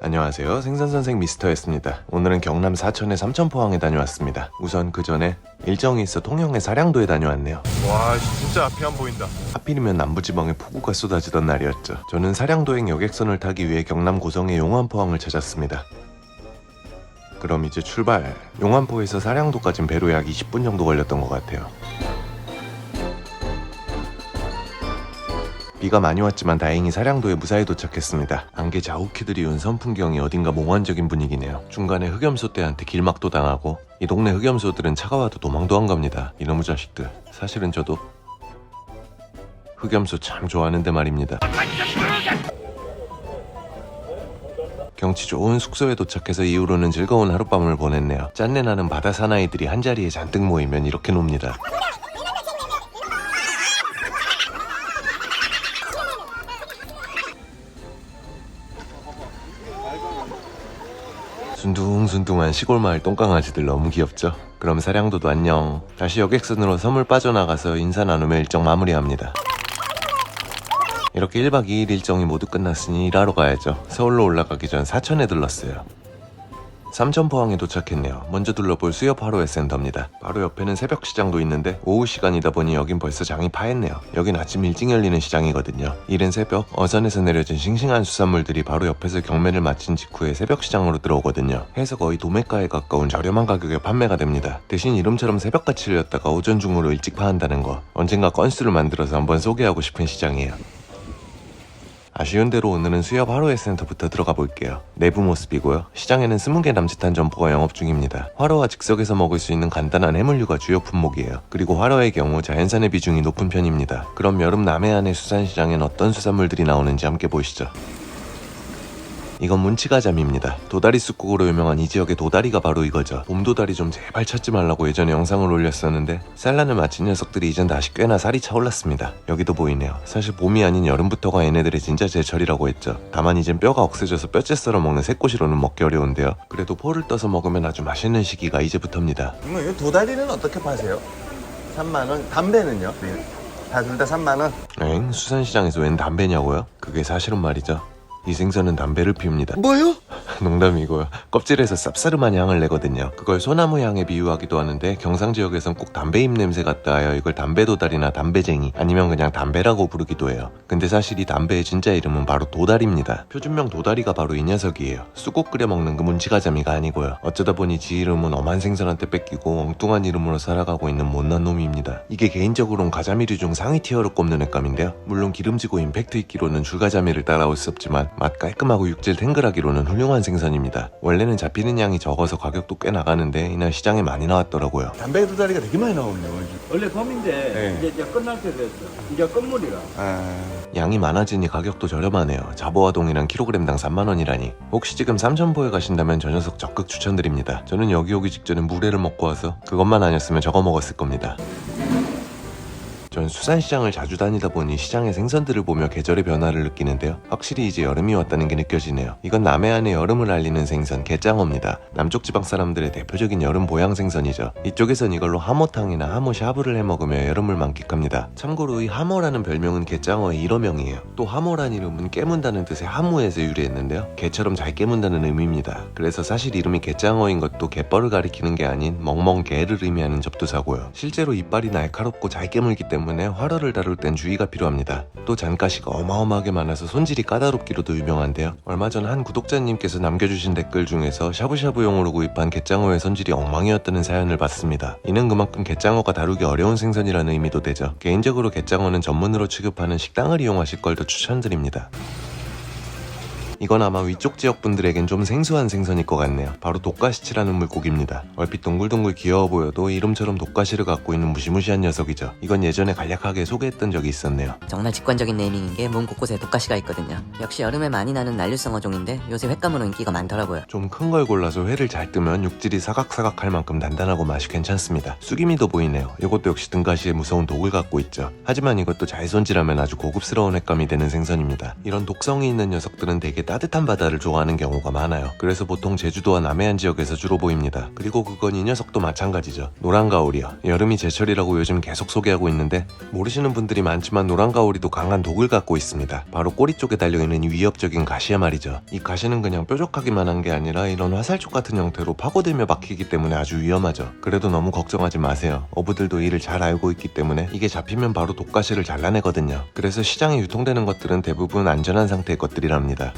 안녕하세요. 생선선생 미스터였습니다. 오늘은 경남 사천의 삼천포항에 다녀왔습니다. 우선 그 전에 일정이 있어 통영의 사량도에 다녀왔네요. 와 진짜 앞이 안 보인다. 하필이면 남부지방에 폭우가 쏟아지던 날이었죠. 저는 사량도행 여객선을 타기 위해 경남 고성의 용안포항을 찾았습니다. 그럼 이제 출발! 용안포에서 사량도까진 배로 약 20분 정도 걸렸던 것 같아요. 비가 많이 왔지만 다행히 사량도에 무사히 도착했습니다. 안개 자욱히 들이운 선풍경이 어딘가 몽환적인 분위기네요. 중간에 흑염소 떼한테 길막도 당하고, 이 동네 흑염소들은 차가워도 도망도 안 갑니다. 이놈의 자식들. 사실은 저도 흑염소 참 좋아하는데 말입니다. 경치 좋은 숙소에 도착해서 이후로는 즐거운 하룻밤을 보냈네요. 짠내 나는 바다 사나이들이 한자리에 잔뜩 모이면 이렇게 놉니다. 순둥순둥한 시골 마을 똥강아지들 너무 귀엽죠? 그럼 사량도도 안녕. 다시 여객선으로 섬을 빠져나가서 인사 나누며 일정 마무리합니다. 이렇게 1박 2일 일정이 모두 끝났으니 일하러 가야죠. 서울로 올라가기 전 사천에 들렀어요. 삼천포항에 도착했네요. 먼저 둘러볼 수협 화로회 센터입니다. 바로 옆에는 새벽시장도 있는데 오후 시간이다 보니 여긴 벌써 장이 파했네요. 여긴 아침 일찍 열리는 시장이거든요. 이른 새벽 어선에서 내려진 싱싱한 수산물들이 바로 옆에서 경매를 마친 직후에 새벽시장으로 들어오거든요. 해서 거의 도매가에 가까운 저렴한 가격에 판매가 됩니다. 대신 이름처럼 새벽같이 열렸다가 오전 중으로 일찍 파한다는 거, 언젠가 건수를 만들어서 한번 소개하고 싶은 시장이에요. 아쉬운 대로 오늘은 수협 화로회 센터부터 들어가 볼게요. 내부 모습이고요. 시장에는 20개 남짓한 점포가 영업 중입니다. 화로와 즉석에서 먹을 수 있는 간단한 해물류가 주요 품목이에요. 그리고 화로의 경우 자연산의 비중이 높은 편입니다. 그럼 여름 남해안의 수산시장엔 어떤 수산물들이 나오는지 함께 보시죠. 이건 문치가자미입니다. 도다리 쑥국으로 유명한 이 지역의 도다리가 바로 이거죠. 봄도다리 좀 제발 찾지 말라고 예전에 영상을 올렸었는데 산란을 마친 녀석들이 이젠 다시 꽤나 살이 차올랐습니다. 여기도 보이네요. 사실 봄이 아닌 여름부터가 얘네들의 진짜 제철이라고 했죠. 다만 이젠 뼈가 억세져서 뼈째 썰어 먹는 새꼬시로는 먹기 어려운데요. 그래도 포를 떠서 먹으면 아주 맛있는 시기가 이제부터입니다. 이 도다리는 어떻게 파세요? 3만원. 담배는요? 네. 다 둘 다 3만원. 엥? 수산시장에서 웬 담배냐고요? 그게 사실은 말이죠. 이 생선은 담배를 피웁니다. 뭐요? 농담이고요. 껍질에서 쌉싸름한 향을 내거든요. 그걸 소나무 향에 비유하기도 하는데 경상 지역에선 꼭 담배 잎 냄새 같다 하여 이걸 담배도다리나 담배쟁이 아니면 그냥 담배라고 부르기도 해요. 근데 사실 이 담배의 진짜 이름은 바로 도다리입니다. 표준명 도다리가 바로 이 녀석이에요. 쑥국 끓여 먹는 그 문치가자미가 아니고요. 어쩌다 보니 지 이름은 엄한 생선한테 뺏기고 엉뚱한 이름으로 살아가고 있는 못난 놈입니다. 이게 개인적으로는 가자미류 중 상위 티어로 꼽는 액감인데요. 물론 기름지고 임팩트 있기로는 줄가자미를 따라올 수 없지만 맛 깔끔하고 육질 탱글하기로는 훌륭한 생선입니다. 원래는 잡히는 양이 적어서 가격도 꽤 나가는데 이날 시장에 많이 나왔더라고요. 담배 도다리가 되게 많이 나오네요. 원래 봄인데 네. 이제 끝날 때 됐어. 이제 끝물이라. 양이 많아지니 가격도 저렴하네요. 자보아동이랑 킬로그램당 3만원이라니. 혹시 지금 삼천포에 가신다면 저 녀석 적극 추천드립니다. 저는 여기 오기 직전에 물회를 먹고 와서 그것만 아니었으면 저거 먹었을 겁니다. 전 수산시장을 자주 다니다 보니 시장의 생선들을 보며 계절의 변화를 느끼는데요. 확실히 이제 여름이 왔다는 게 느껴지네요. 이건 남해안의 여름을 알리는 생선 게장어입니다. 남쪽 지방 사람들의 대표적인 여름 보양 생선이죠. 이쪽에선 이걸로 하모탕이나 하모 샤브를 해먹으며 여름을 만끽합니다. 참고로 이 하모라는 별명은 게장어의 일어명이에요. 또 하모란 이름은 깨문다는 뜻의 하무에서 유래했는데요. 개처럼 잘 깨문다는 의미입니다. 그래서 사실 이름이 게장어인 것도 갯벌을 가리키는 게 아닌 멍멍개를 의미하는 접두사고요. 실제로 이빨이 날카롭고 잘 깨물기 때문에 화로를 다룰 땐 주의가 필요합니다. 또 잔가시가 어마어마하게 많아서 손질이 까다롭기로도 유명한데요. 얼마 전 한 구독자님께서 남겨주신 댓글 중에서 샤브샤브용으로 구입한 갯장어의 손질이 엉망이었다는 사연을 봤습니다. 이는 그만큼 갯장어가 다루기 어려운 생선이라는 의미도 되죠. 개인적으로 갯장어는 전문으로 취급하는 식당을 이용하실 걸 더 추천드립니다. 이건 아마 위쪽 지역 분들에겐 좀 생소한 생선일 것 같네요. 바로 독가시치라는 물고기입니다. 얼핏 동글동글 귀여워 보여도 이름처럼 독가시를 갖고 있는 무시무시한 녀석이죠. 이건 예전에 간략하게 소개했던 적이 있었네요. 정말 직관적인 네이밍인 게 몸 곳곳에 독가시가 있거든요. 역시 여름에 많이 나는 난류성 어종인데 요새 횟감으로 인기가 많더라고요. 좀 큰 걸 골라서 회를 잘 뜨면 육질이 사각사각할 만큼 단단하고 맛이 괜찮습니다. 쑥이미도 보이네요. 이것도 역시 등가시에 무서운 독을 갖고 있죠. 하지만 이것도 잘 손질하면 아주 고급스러운 횟감이 되는 생선입니다. 이런 독성이 있는 녀석들은 대개 따뜻한 바다를 좋아하는 경우가 많아요. 그래서 보통 제주도와 남해안 지역에서 주로 보입니다. 그리고 그건 이 녀석도 마찬가지죠. 노란가오리요. 여름이 제철이라고 요즘 계속 소개하고 있는데 모르시는 분들이 많지만 노란가오리도 강한 독을 갖고 있습니다. 바로 꼬리 쪽에 달려있는 이 위협적인 가시야 말이죠. 이 가시는 그냥 뾰족하기만 한 게 아니라 이런 화살촉 같은 형태로 파고들며 박히기 때문에 아주 위험하죠. 그래도 너무 걱정하지 마세요. 어부들도 이를 잘 알고 있기 때문에 이게 잡히면 바로 독가시를 잘라내거든요. 그래서 시장에 유통되는 것들은 대부분 안전한 상태의 것들이랍니다.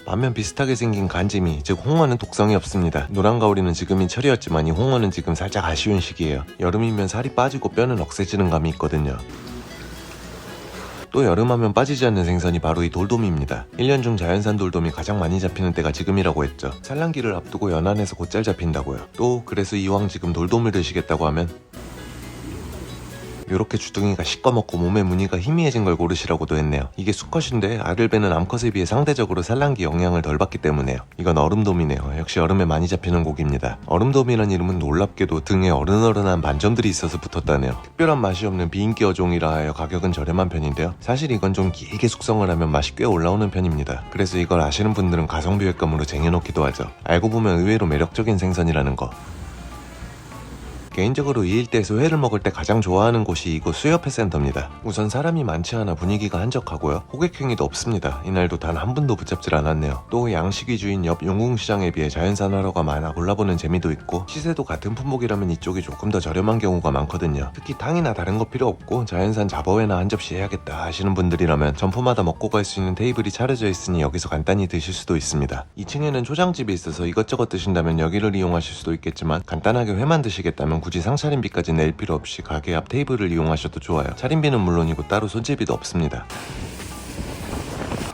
반면 비슷하게 생긴 간지미, 즉 홍어는 독성이 없습니다. 노란가오리는 지금이 철이었지만 이 홍어는 지금 살짝 아쉬운 시기예요. 여름이면 살이 빠지고 뼈는 억세지는 감이 있거든요. 또 여름하면 빠지지 않는 생선이 바로 이 돌돔입니다. 1년 중 자연산 돌돔이 가장 많이 잡히는 때가 지금이라고 했죠. 산란기를 앞두고 연안에서 곧잘 잡힌다고요. 또 그래서 이왕 지금 돌돔을 드시겠다고 하면 요렇게 주둥이가 시꺼멓고 몸에 무늬가 희미해진 걸 고르시라고도 했네요. 이게 수컷인데 알을 베는 암컷에 비해 상대적으로 산란기 영향을 덜 받기 때문에요. 이건 얼음돔이네요. 역시 여름에 많이 잡히는 고기입니다. 얼음돔이란 이름은 놀랍게도 등에 어른어른한 반점들이 있어서 붙었다네요. 특별한 맛이 없는 비인기 어종이라 하여 가격은 저렴한 편인데요. 사실 이건 좀 길게 숙성을 하면 맛이 꽤 올라오는 편입니다. 그래서 이걸 아시는 분들은 가성비 횟감으로 쟁여놓기도 하죠. 알고 보면 의외로 매력적인 생선이라는 거. 개인적으로 이 일대에서 회를 먹을 때 가장 좋아하는 곳이 이곳 수협회 센터입니다. 우선 사람이 많지 않아 분위기가 한적하고요. 호객행위도 없습니다. 이날도 단 한 분도 붙잡질 않았네요. 또 양식 위주인 옆 용궁시장에 비해 자연산 화로가 많아 골라보는 재미도 있고 시세도 같은 품목이라면 이쪽이 조금 더 저렴한 경우가 많거든요. 특히 탕이나 다른 거 필요 없고 자연산 잡어회나 한 접시 해야겠다 하시는 분들이라면 점포마다 먹고 갈 수 있는 테이블이 차려져 있으니 여기서 간단히 드실 수도 있습니다. 2층에는 초장집이 있어서 이것저것 드신다면 여기를 이용하실 수도 있겠지만 간단하게 회만 드시겠다면 굳이 상차림비까지 낼 필요 없이 가게 앞 테이블을 이용하셔도 좋아요. 차림비는 물론이고 따로 손질비도 없습니다.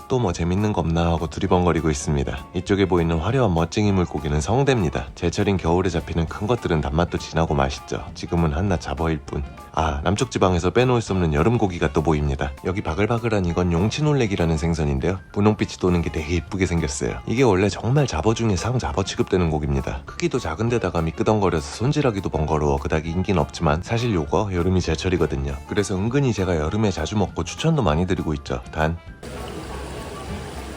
또 뭐 재밌는 거 없나 하고 두리번거리고 있습니다. 이쪽에 보이는 화려한 멋쟁이 물고기는 성대입니다. 제철인 겨울에 잡히는 큰 것들은 단맛도 진하고 맛있죠. 지금은 한낱 잡어일 뿐. 아, 남쪽 지방에서 빼놓을 수 없는 여름고기가 또 보입니다. 여기 바글바글한 이건 용치놀래기라는 생선인데요. 분홍빛이 도는 게 되게 예쁘게 생겼어요. 이게 원래 정말 잡어 중에 상잡어 취급되는 고기입니다. 크기도 작은데다가 미끄덩거려서 손질하기도 번거로워 그닥 인기는 없지만 사실 요거 여름이 제철이거든요. 그래서 은근히 제가 여름에 자주 먹고 추천도 많이 드리고 있죠. 단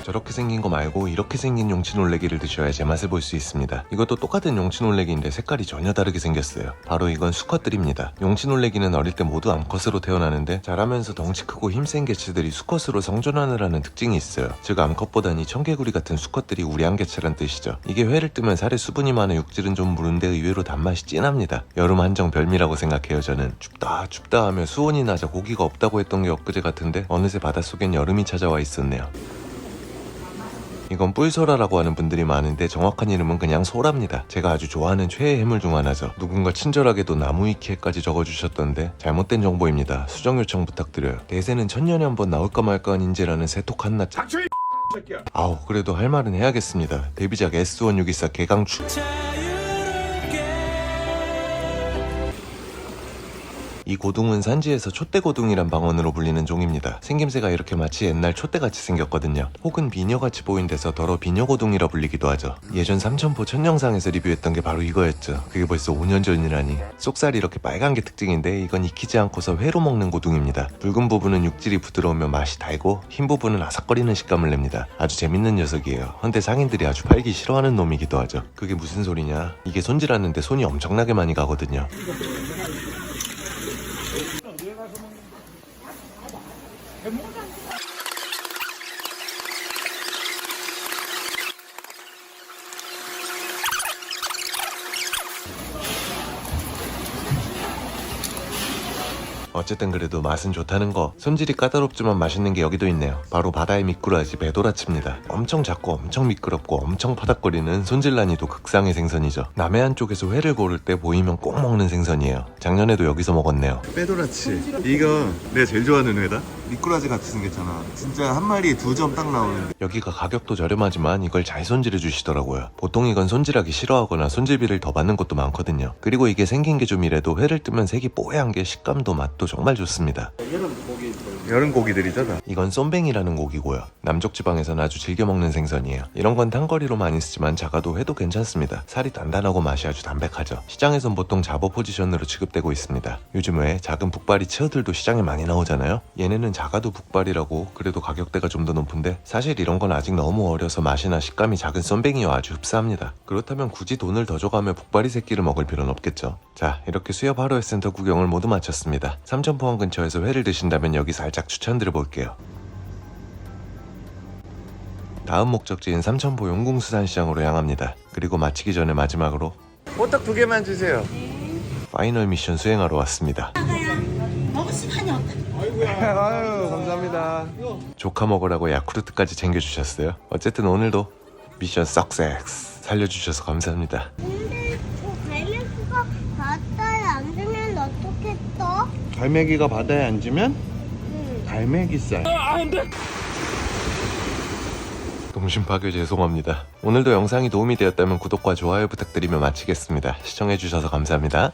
저렇게 생긴 거 말고 이렇게 생긴 용치놀래기를 드셔야 제맛을 볼 수 있습니다. 이것도 똑같은 용치놀래기인데 색깔이 전혀 다르게 생겼어요. 바로 이건 수컷들입니다. 용치놀래기는 어릴 때 모두 암컷으로 태어나는데 자라면서 덩치 크고 힘센 개체들이 수컷으로 성존하느라는 특징이 있어요. 즉 암컷보단 이 청개구리 같은 수컷들이 우량 개체란 뜻이죠. 이게 회를 뜨면 살에 수분이 많아 육질은 좀 무른데 의외로 단맛이 진합니다. 여름 한정 별미라고 생각해요. 저는 춥다 하며 수온이 낮아 고기가 없다고 했던 게 엊그제 같은데 어느새 바닷속엔 여름이 찾아와 있었네요. 이건 뿔소라라고 하는 분들이 많은데 정확한 이름은 그냥 소라입니다. 제가 아주 좋아하는 최애 해물 중 하나죠. 누군가 친절하게도 나무위키에까지 적어주셨던데 잘못된 정보입니다. 수정 요청 부탁드려요. 대세는 천년에 한 번 나올까 말까 한 인재라는 세톡 한낱 아우 그래도 할 말은 해야겠습니다. 데뷔작 S1624 개강추 이 고둥은 산지에서 촛대고둥이란 방언으로 불리는 종입니다. 생김새가 이렇게 마치 옛날 촛대같이 생겼거든요. 혹은 비녀같이 보인 데서 더러 비녀고둥이라 불리기도 하죠. 예전 삼천포 첫 영상에서 리뷰했던 게 바로 이거였죠. 그게 벌써 5년 전이라니. 속살이 이렇게 빨간 게 특징인데 이건 익히지 않고서 회로 먹는 고둥입니다. 붉은 부분은 육질이 부드러우며 맛이 달고 흰 부분은 아삭거리는 식감을 냅니다. 아주 재밌는 녀석이에요. 헌데 상인들이 아주 팔기 싫어하는 놈이기도 하죠. 그게 무슨 소리냐? 이게 손질하는데 손이 엄청나게 많이 가거든요. 어쨌든 그래도 맛은 좋다는 거. 손질이 까다롭지만 맛있는 게 여기도 있네요. 바로 바다의 미꾸라지 배도라치입니다. 엄청 작고 엄청 미끄럽고 엄청 파닥거리는 손질 난이도 극상의 생선이죠. 남해안 쪽에서 회를 고를 때 보이면 꼭 먹는 생선이에요. 작년에도 여기서 먹었네요. 빼도라치. 이거 내가 제일 좋아하는 회다. 미꾸라지 같이 생겼잖아. 진짜 한 마리에 2점 딱 나오는데. 여기가 가격도 저렴하지만 이걸 잘 손질해 주시더라고요. 보통 이건 손질하기 싫어하거나 손질비를 더 받는 것도 많거든요. 그리고 이게 생긴 게 좀 이래도 회를 뜨면 색이 뽀얀 게 식감도 맛도 정말 좋습니다. 여름 고기 이런 고기들이죠 다. 이건 쏨뱅이라는 고기고요. 남쪽 지방에서는 아주 즐겨 먹는 생선이에요. 이런 건 탕거리로 많이 쓰지만 작아도 회도 괜찮습니다. 살이 단단하고 맛이 아주 담백하죠. 시장에선 보통 잡어 포지션으로 취급되고 있습니다. 요즘 왜 작은 북발이 치어들도 시장에 많이 나오잖아요. 얘네는 작아도 북발이라고 그래도 가격대가 좀 더 높은데 사실 이런 건 아직 너무 어려서 맛이나 식감이 작은 쏨뱅이와 아주 흡사합니다. 그렇다면 굳이 돈을 더 줘가며 북발이 새끼를 먹을 필요는 없겠죠. 자, 이렇게 수협 하루회 센터 구경을 모두 마쳤습니다. 삼천포항 근처에서 회를 드신다면 여기 살짝 추천드려 볼게요. 다음 목적지인 삼천포 용궁수산시장으로 향합니다. 그리고 마치기 전에 마지막으로 호떡 2개만 주세요. 파이널 미션 수행하러 왔습니다. 먹었으면 없다. 아유 감사합니다. 조카 먹으라고 야쿠르트까지 챙겨주셨어요. 어쨌든 오늘도 미션 석세스 살려주셔서 감사합니다. 근데 저 갈매기가 바다에 앉으면 어떻겠어? 갈매기가 바다에 앉으면 응. 갈매기살. 동심 파괴 죄송합니다. 오늘도 영상이 도움이 되었다면 구독과 좋아요 부탁드리며 마치겠습니다. 시청해주셔서 감사합니다.